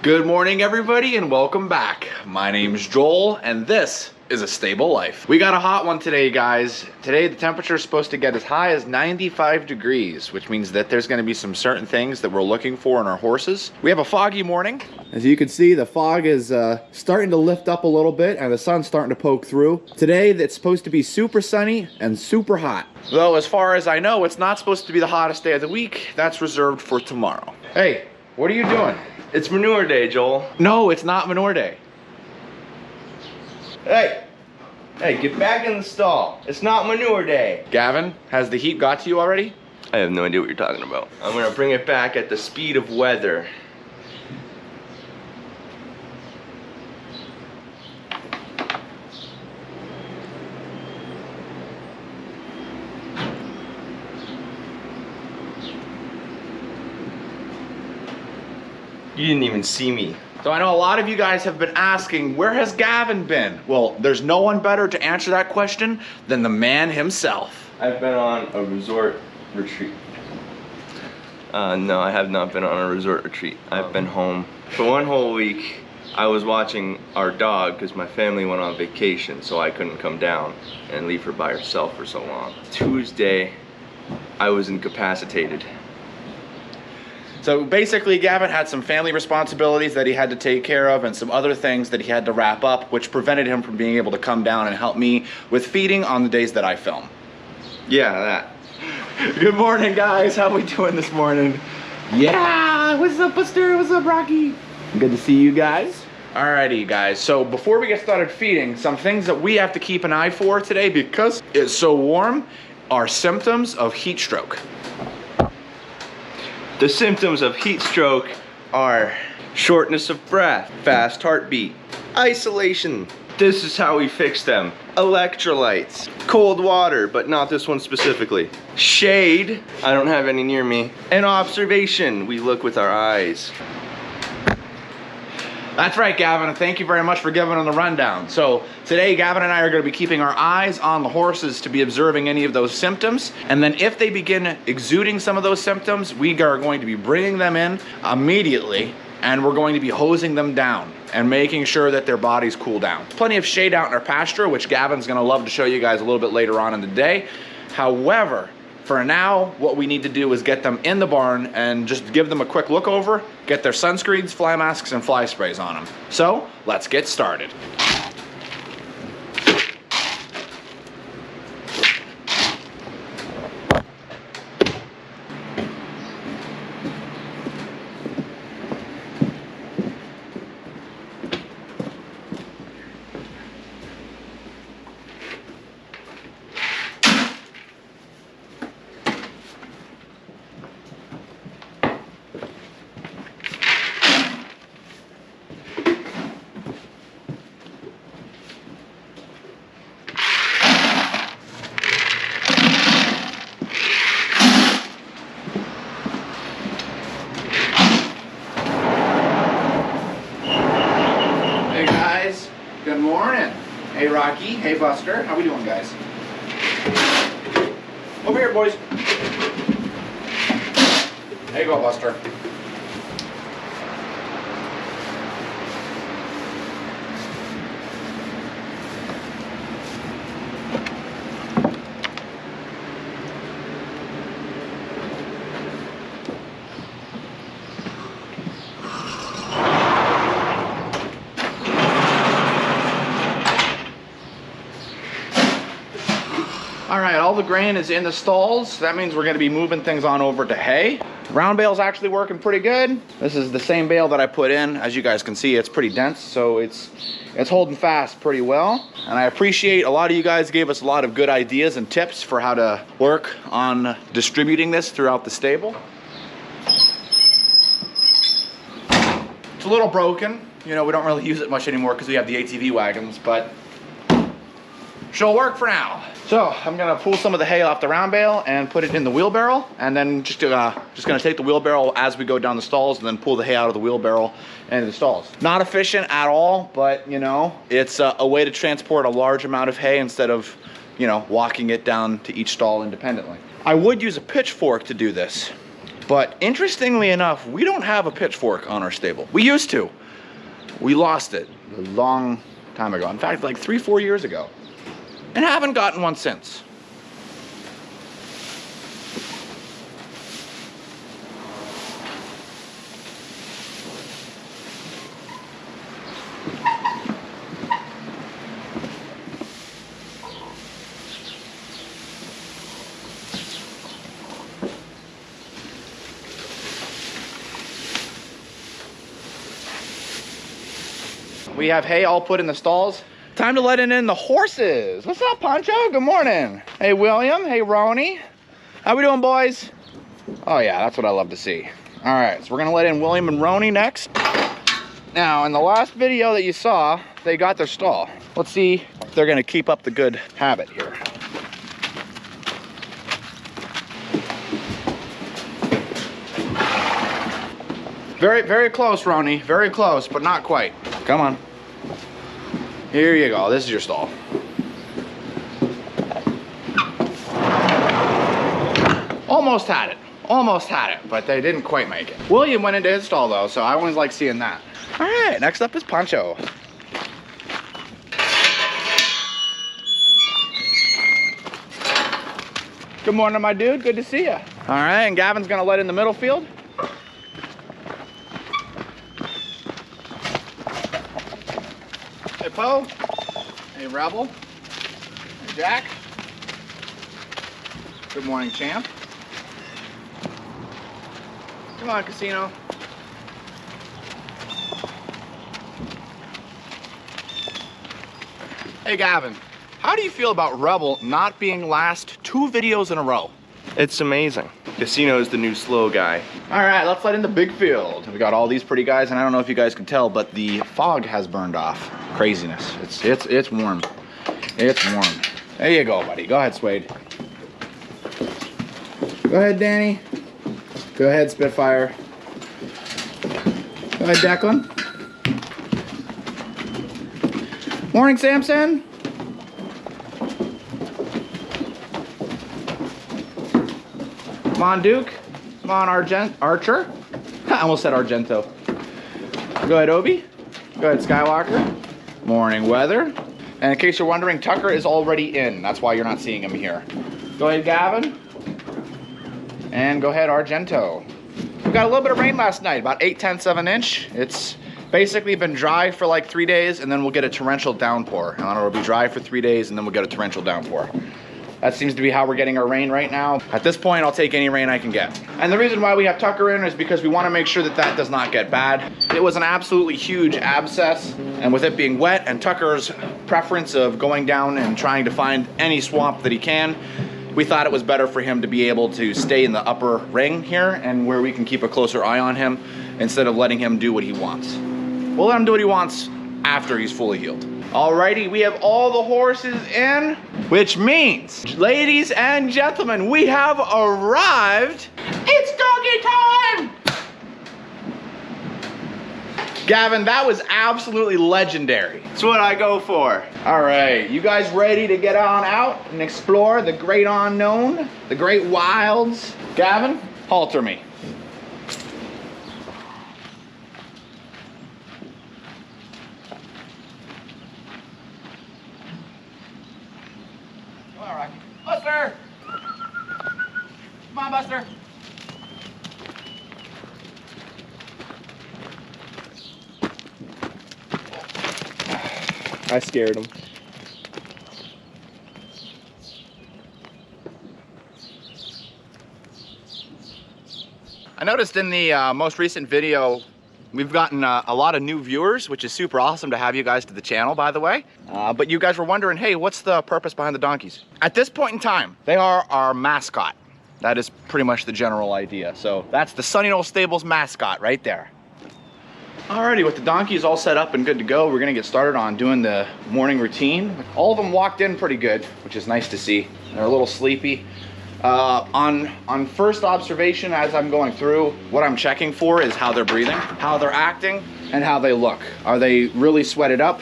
Good morning, everybody, and welcome back. My name's Joel, and this is A Stable Life. We got a hot one today, guys. Today, the temperature is supposed to get as high as 95 degrees, which means that there's going to be some certain things that we're looking for in our horses. We have a foggy morning. As you can see, the fog is starting to lift up a little bit, and the sun's starting to poke through. Today, it's supposed to be super sunny and super hot. Though, as far as I know, it's not supposed to be the hottest day of the week. That's reserved for tomorrow. Hey, what are you doing? It's manure day, Joel. No, it's not manure day. Hey, get back in the stall. It's not manure day. Gavin, has the heat got to you already? I have no idea what you're talking about. I'm gonna bring it back at the speed of weather. You didn't even see me. So I know a lot of you guys have been asking, where has Gavin been? Well, there's no one better to answer that question than the man himself. I've been on a resort retreat. No, I have not been on a resort retreat. I've been home. For one whole week, I was watching our dog because my family went on vacation, so I couldn't come down and leave her by herself for so long. Tuesday, I was incapacitated. So basically, Gavin had some family responsibilities that he had to take care of and some other things that he had to wrap up, which prevented him from being able to come down and help me with feeding on the days that I film. Yeah, that. Good morning, guys. How we doing this morning? Yeah, what's up, Buster? What's up, Rocky? Good to see you guys. Alrighty, guys. So before we get started feeding, some things that we have to keep an eye for today because it's so warm are symptoms of heat stroke. The symptoms of heat stroke are shortness of breath, fast heartbeat, isolation. This is how we fix them. Electrolytes, cold water, but not this one specifically. Shade, I don't have any near me. And observation, we look with our eyes. That's right, Gavin, and thank you very much for giving them the rundown. So today, Gavin and I are going to be keeping our eyes on the horses to be observing any of those symptoms. And then if they begin exuding some of those symptoms, we are going to be bringing them in immediately, and we're going to be hosing them down and making sure that their bodies cool down. Plenty of shade out in our pasture, which Gavin's going to love to show you guys a little bit later on in the day. However, for now, what we need to do is get them in the barn and just give them a quick look over, get their sunscreens, fly masks, and fly sprays on them. So, let's get started. Good morning. Hey, Rocky. Hey, Buster. How we doing, guys? Over here, boys. There you go, Buster. All right, all the grain is in the stalls. That means we're gonna be moving things on over to hay. Round bale's actually working pretty good. This is the same bale that I put in. As you guys can see, it's pretty dense, so it's holding fast pretty well. And I appreciate a lot of you guys gave us a lot of good ideas and tips for how to work on distributing this throughout the stable. It's a little broken. You know, we don't really use it much anymore because we have the ATV wagons, but she'll work for now. So I'm gonna pull some of the hay off the round bale and put it in the wheelbarrow, and then just gonna take the wheelbarrow as we go down the stalls and then pull the hay out of the wheelbarrow into the stalls. Not efficient at all, but you know, it's a way to transport a large amount of hay instead of, you know, walking it down to each stall independently. I would use a pitchfork to do this, But interestingly enough, we don't have a pitchfork on our stable. We used to. We lost it a long time ago. In fact, like 3-4 years ago. And haven't gotten one since. We have hay all put in the stalls. Time to let in the horses. What's up, Pancho? Good morning. Hey, William. Hey, Roni. How we doing, boys? Oh, yeah, that's what I love to see. All right, so we're gonna let in William and Roni next. Now, in the last video that you saw, they got their stall. Let's see if they're gonna keep up the good habit here. Very, very close, Roni. Very close, but not quite. Come on. Here you go. This is your stall. Almost had it. Almost had it, but they didn't quite make it. William went into his stall though, so I always like seeing that. All right, next up is Pancho. Good morning, my dude. Good to see you. All right, and Gavin's gonna let in the middle field. Hey, Poe. Hey, Rebel. Hey, Jack. Good morning, champ. Come on, Casino. Hey, Gavin. How do you feel about Rebel not being last 2 videos in a row? It's amazing. Casino is the new slow guy. All right, let's let in the big field. We got all these pretty guys, and I don't know if you guys can tell, but the fog has burned off. Craziness. It's warm. It's warm. There you go, buddy. Go ahead, Suede. Go ahead, Danny. Go ahead, Spitfire. Go ahead, Declan. Morning, Samson. Come on, Duke. Come on, Archer. I almost said Argento. Go ahead, Obi. Go ahead, Skywalker. Morning, Weather. And in case you're wondering, Tucker is already in. That's why you're not seeing him here. Go ahead, Gavin. And go ahead, Argento. We got a little bit of rain last night, about 8/10 of an inch. It's basically been dry for like 3 days, and then we'll get a torrential downpour. And it'll be dry for 3 days, and then we'll get a torrential downpour. That seems to be how we're getting our rain right now. At this point, I'll take any rain I can get. And the reason why we have Tucker in is because we want to make sure that that does not get bad. It was an absolutely huge abscess, and with it being wet and Tucker's preference of going down and trying to find any swamp that he can, we thought it was better for him to be able to stay in the upper ring here and where we can keep a closer eye on him instead of letting him do what he wants. We'll let him do what he wants after he's fully healed. Alrighty, we have all the horses in, which means, ladies and gentlemen, we have arrived. It's doggy time! Gavin, that was absolutely legendary. That's what I go for. All right, you guys ready to get on out and explore the great unknown, the great wilds? Gavin, halter me. All right, Buster! Come on, Buster. I scared him. I noticed in the most recent video, we've gotten a lot of new viewers, which is super awesome to have you guys to the channel, by the way. But you guys were wondering, hey, what's the purpose behind the donkeys? At this point in time, they are our mascot. That is pretty much the general idea. So that's the Sunny Knoll Stables mascot right there. Alrighty, with the donkeys all set up and good to go, we're gonna get started on doing the morning routine. All of them walked in pretty good, which is nice to see. They're a little sleepy. On first observation, as I'm going through, what I'm checking for is how they're breathing, how they're acting, and how they look. Are they really sweated up?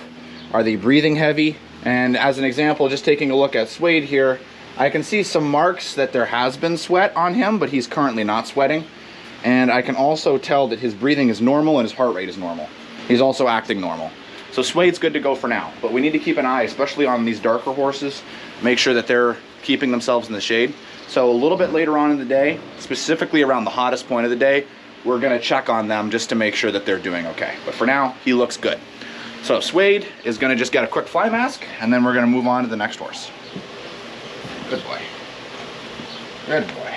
Are they breathing heavy? And as an example, just taking a look at Suede here, I can see some marks that there has been sweat on him, but he's currently not sweating. And I can also tell that his breathing is normal and his heart rate is normal. He's also acting normal. So Suede's good to go for now, but we need to keep an eye, especially on these darker horses, make sure that they're keeping themselves in the shade. So a little bit later on in the day, specifically around the hottest point of the day, we're gonna check on them just to make sure that they're doing okay. But for now, he looks good. So Suede is gonna just get a quick fly mask, and then we're gonna move on to the next horse. Good boy. Good boy.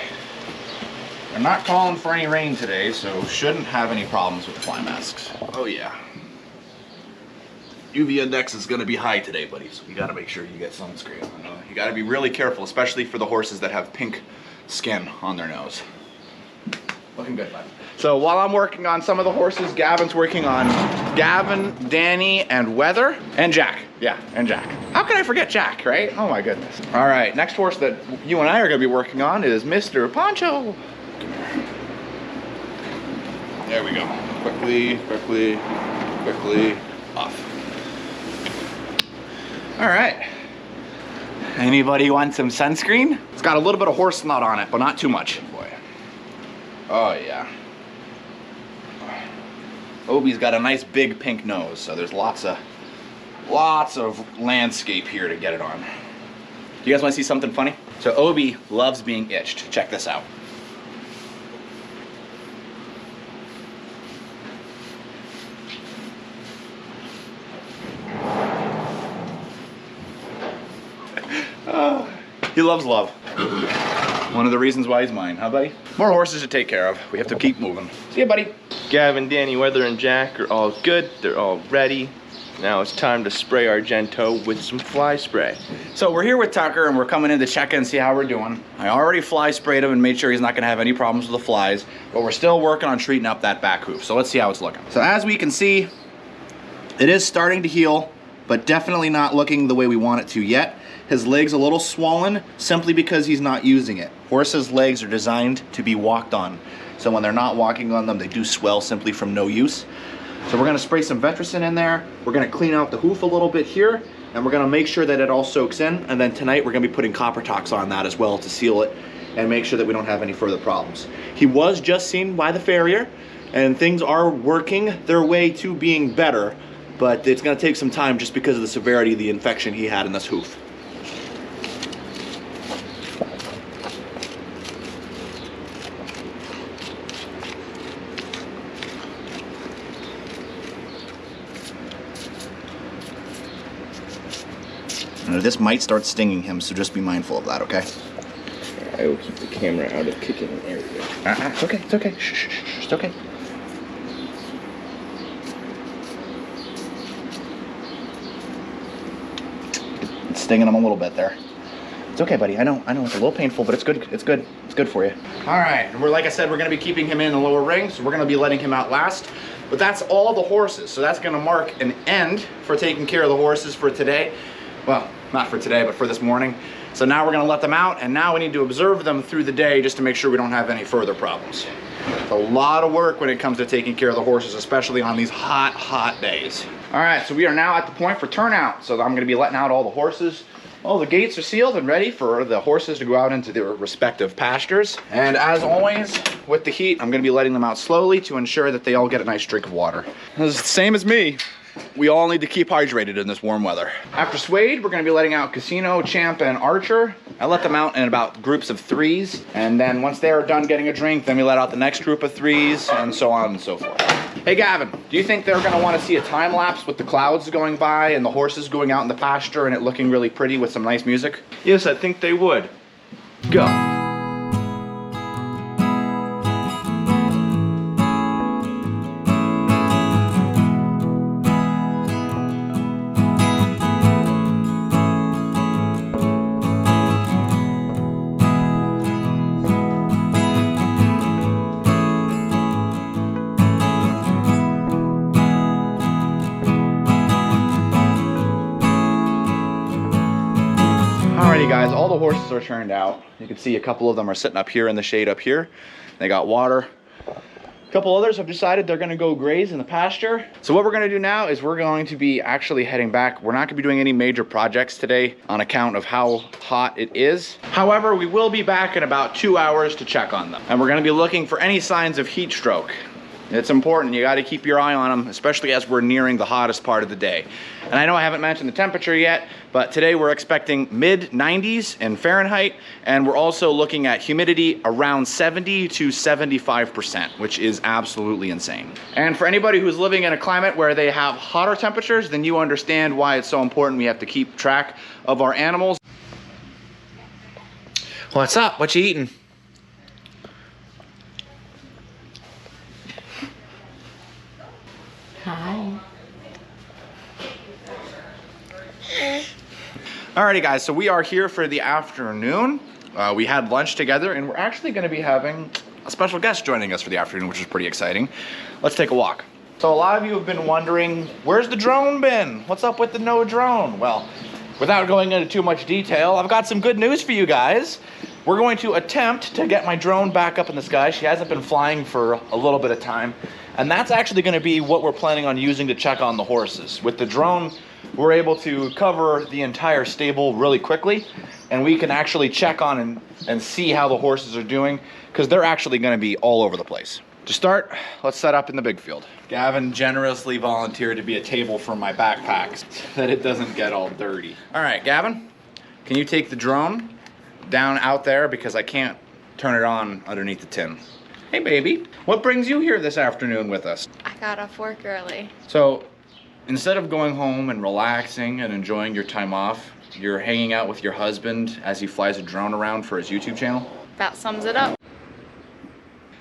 They're not calling for any rain today, so shouldn't have any problems with the fly masks. Oh yeah. UV index is gonna be high today, buddy, so you gotta make sure you get sunscreen. You gotta be really careful, especially for the horses that have pink skin on their nose. Looking good, bud. So while I'm working on some of the horses, Gavin's working on Gavin, Danny, and Weather, and Jack. Yeah, and Jack. How can I forget Jack, right? Oh my goodness. All right, next horse that you and I are gonna be working on is Mr. Poncho. There we go. Quickly, quickly, quickly, off. All right. Anybody want some sunscreen? It's got a little bit of horse snot on it, but not too much. Boy. Oh yeah. Obi's got a nice big pink nose, so there's lots of landscape here to get it on. You guys want to see something funny? So Obi loves being itched. Check this out. He loves love. One of the reasons why he's mine, huh, buddy? More horses to take care of. We have to keep moving. See ya, buddy. Gavin, Danny, Weather, and Jack are all good. They're all ready. Now it's time to spray Argento with some fly spray. So we're here with Tucker, and we're coming in to check in and see how we're doing. I already fly sprayed him and made sure he's not gonna have any problems with the flies, but we're still working on treating up that back hoof. So let's see how it's looking. So as we can see, it is starting to heal, but definitely not looking the way we want it to yet. His leg's a little swollen simply because he's not using it. Horses' legs are designed to be walked on. So when they're not walking on them, they do swell simply from no use. So we're gonna spray some Vetricin in there. We're gonna clean out the hoof a little bit here, and we're gonna make sure that it all soaks in. And then tonight we're gonna be putting copper tox on that as well to seal it and make sure that we don't have any further problems. He was just seen by the farrier, and things are working their way to being better, but it's gonna take some time just because of the severity of the infection he had in this hoof. This might start stinging him, so just be mindful of that, okay? I will keep the camera out of kicking area. It's okay, it's okay. Shh, shh, shh, it's okay. It's stinging him a little bit there. It's okay, buddy. I know it's a little painful, but it's good. It's good. It's good for you. All right, and like I said, we're gonna be keeping him in the lower ring, so we're gonna be letting him out last. But that's all the horses, so that's gonna mark an end for taking care of the horses for today. Well, not for today, but for this morning. So now we're gonna let them out, and now we need to observe them through the day just to make sure we don't have any further problems. It's a lot of work when it comes to taking care of the horses, especially on these hot, hot days. All right, so we are now at the point for turnout. So I'm gonna be letting out all the horses. All the gates are sealed and ready for the horses to go out into their respective pastures. And as always, with the heat, I'm gonna be letting them out slowly to ensure that they all get a nice drink of water. It's the same as me. We all need to keep hydrated in this warm weather. After Suede, we're gonna be letting out Casino, Champ, and Archer. I let them out in about groups of 3s. And then once they're done getting a drink, then we let out the next group of 3s, and so on and so forth. Hey Gavin, do you think they're gonna wanna see a time lapse with the clouds going by and the horses going out in the pasture and it looking really pretty with some nice music? Yes, I think they would. Go. Alrighty guys, all the horses are turned out. You can see a couple of them are sitting up here in the shade up here. They got water. A couple others have decided they're gonna go graze in the pasture. So what we're gonna do now is we're going to be actually heading back. We're not gonna be doing any major projects today on account of how hot it is. However, we will be back in about 2 hours to check on them. And we're gonna be looking for any signs of heat stroke. It's important, you gotta keep your eye on them, especially as we're nearing the hottest part of the day. And I know I haven't mentioned the temperature yet, but today we're expecting mid 90s in Fahrenheit, and we're also looking at humidity around 70 to 75%, which is absolutely insane. And for anybody who's living in a climate where they have hotter temperatures, then you understand why it's so important we have to keep track of our animals. What's up? What you eating? Hi. Alrighty guys, so we are here for the afternoon. We had lunch together and we're actually gonna be having a special guest joining us for the afternoon, which is pretty exciting. Let's take a walk. So a lot of you have been wondering, where's the drone been? What's up with the no drone? Well, without going into too much detail, I've got some good news for you guys. We're going to attempt to get my drone back up in the sky. She hasn't been flying for a little bit of time. And that's actually gonna be what we're planning on using to check on the horses. With the drone, we're able to cover the entire stable really quickly, and we can actually check on and see how the horses are doing, because they're actually gonna be all over the place. To start, let's set up in the big field. Gavin generously volunteered to be a table for my backpack so that it doesn't get all dirty. All right, Gavin, can you take the drone down out there, because I can't turn it on underneath the tin. Hey baby, what brings you here this afternoon with us? I got off work early. So instead of going home and relaxing and enjoying your time off, you're hanging out with your husband as he flies a drone around for his YouTube channel? That sums it up.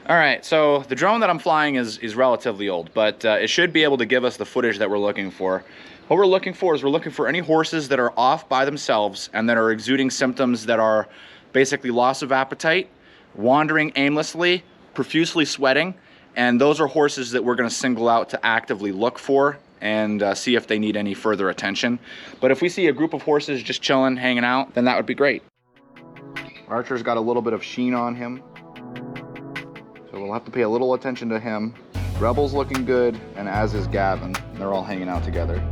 All right, so the drone that I'm flying is relatively old, but it should be able to give us the footage that we're looking for. What we're looking for is we're looking for any horses that are off by themselves and that are exuding symptoms that are basically loss of appetite, wandering aimlessly, profusely sweating, and those are horses that we're going to single out to actively look for and see if they need any further attention. But if we see a group of horses just chilling, hanging out, then that would be great. Archer's got a little bit of sheen on him, so we'll have to pay a little attention to him. Rebel's looking good, and as is Gavin. They're all hanging out together.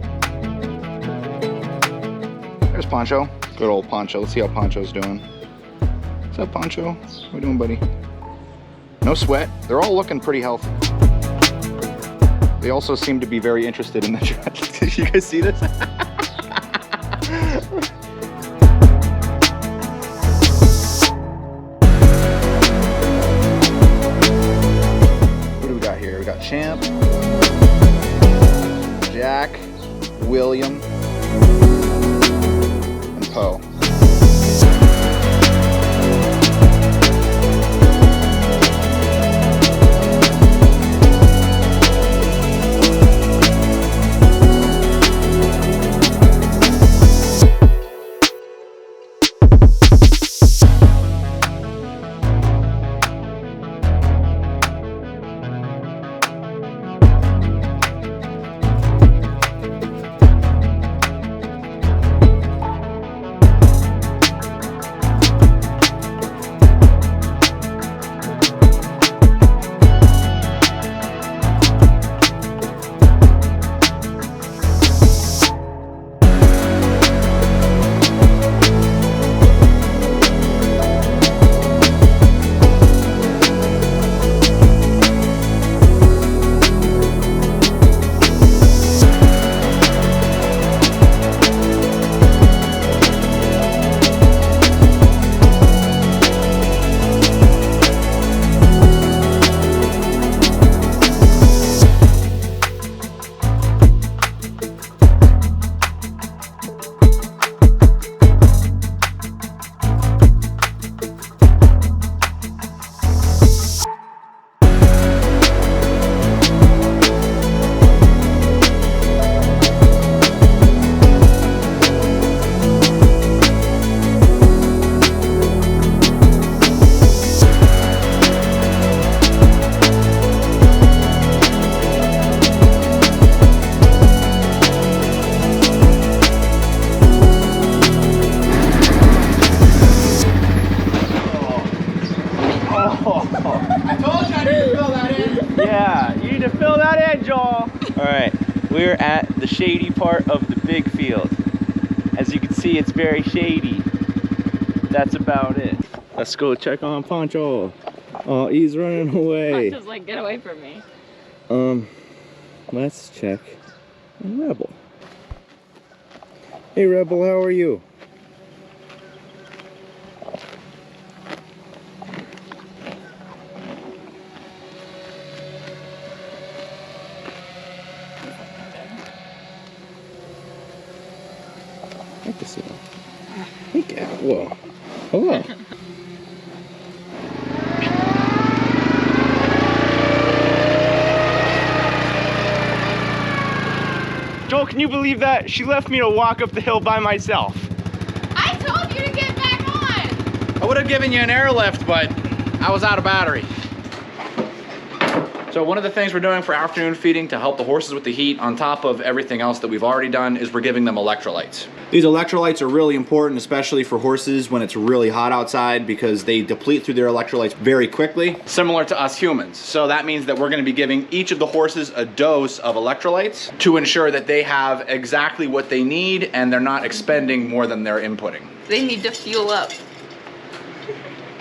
There's Poncho. Good old Poncho. Let's see how Poncho's doing. What's up, Poncho? How we doing, buddy? No sweat. They're all looking pretty healthy. They also seem to be very interested in the dress. Did you guys see this? What do we got here? We got Champ, Jack, William, and Poe. We're at the shady part of the big field. As you can see, it's very shady. That's about it. Let's go check on Poncho. Oh, he's running away. Just like, get away from me. Let's check on Rebel. Hey Rebel, how are you? Like to see him. Hey, Gab. Whoa. Hello. Joel, can you believe that? She left me to walk up the hill by myself. I told you to get back on! I would have given you an airlift, but I was out of battery. So one of the things we're doing for afternoon feeding to help the horses with the heat, on top of everything else that we've already done, is we're giving them electrolytes. These electrolytes are really important, especially for horses when it's really hot outside, because they deplete through their electrolytes very quickly, similar to us humans. So that means that we're going to be giving each of the horses a dose of electrolytes to ensure that they have exactly what they need and they're not expending more than they're inputting. They need to fuel up.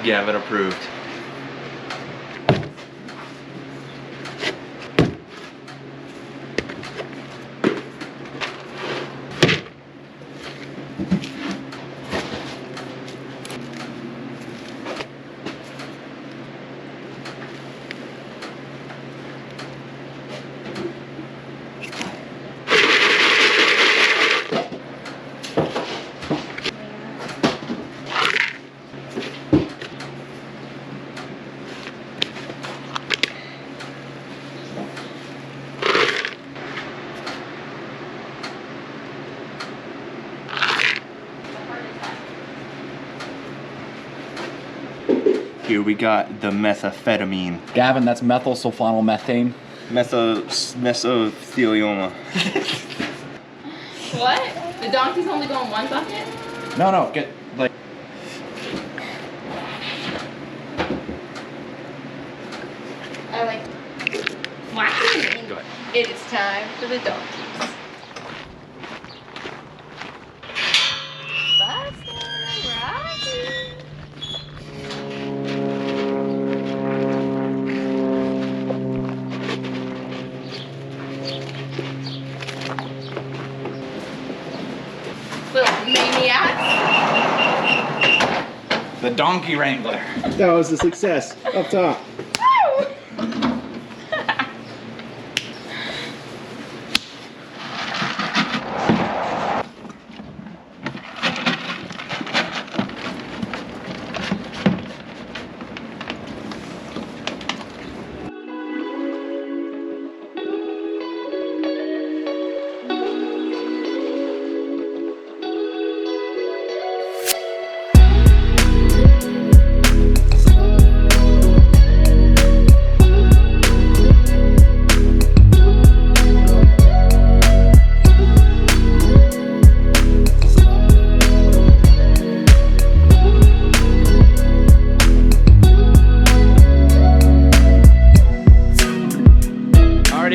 Gavin approved. Here we got the methamphetamine. Gavin, that's methyl sulfonylmethane. Mesothelioma. What? The donkey's only going one bucket? No, get like. I like. Wow. Go ahead. It is time for the donkeys. Buster, Rocky. Little maniacs. The donkey wrangler. That was a success. Up top.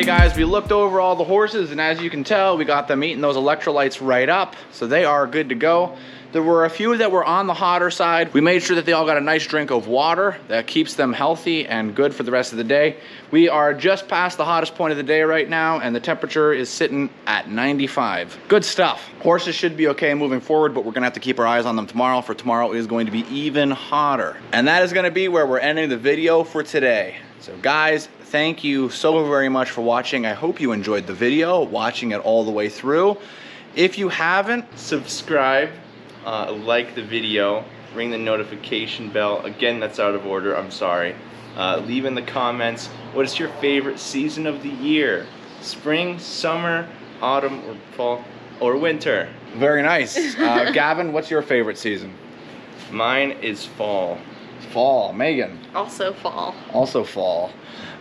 Guys, we looked over all the horses, and as you can tell, we got them eating those electrolytes right up, so they are good to go. There were a few that were on the hotter side. We made sure that they all got a nice drink of water that keeps them healthy and good for the rest of the day. We are just past the hottest point of the day right now, and the temperature is sitting at 95. Good stuff. Horses should be okay moving forward, but we're gonna have to keep our eyes on them tomorrow, for tomorrow is going to be even hotter. And that is gonna be where we're ending the video for today. So guys, thank you so very much for watching. I hope you enjoyed the video, watching it all the way through. If you haven't, Subscribe, like the video, ring the notification bell. Again, that's out of order, I'm sorry. Leave in the comments, what is your favorite season of the year? Spring, summer, autumn, or fall, or winter? very nice. Gavin, what's your favorite season? Mine is fall. Fall. Megan? Also fall. Also fall.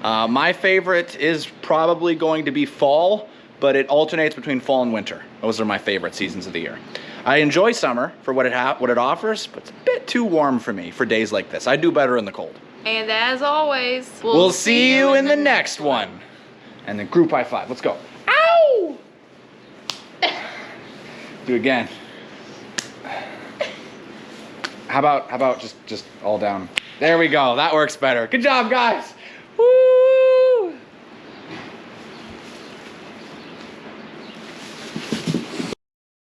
My favorite is probably going to be fall, but it alternates between fall and winter. Those are my favorite seasons of the year. I enjoy summer for what it offers, but it's a bit too warm for me for days like this. I do better in the cold. And as always, We'll see you in the next one. And then group high five. Let's go. Ow! Do it again. How about just all down? There we go. That works better. Good job, guys.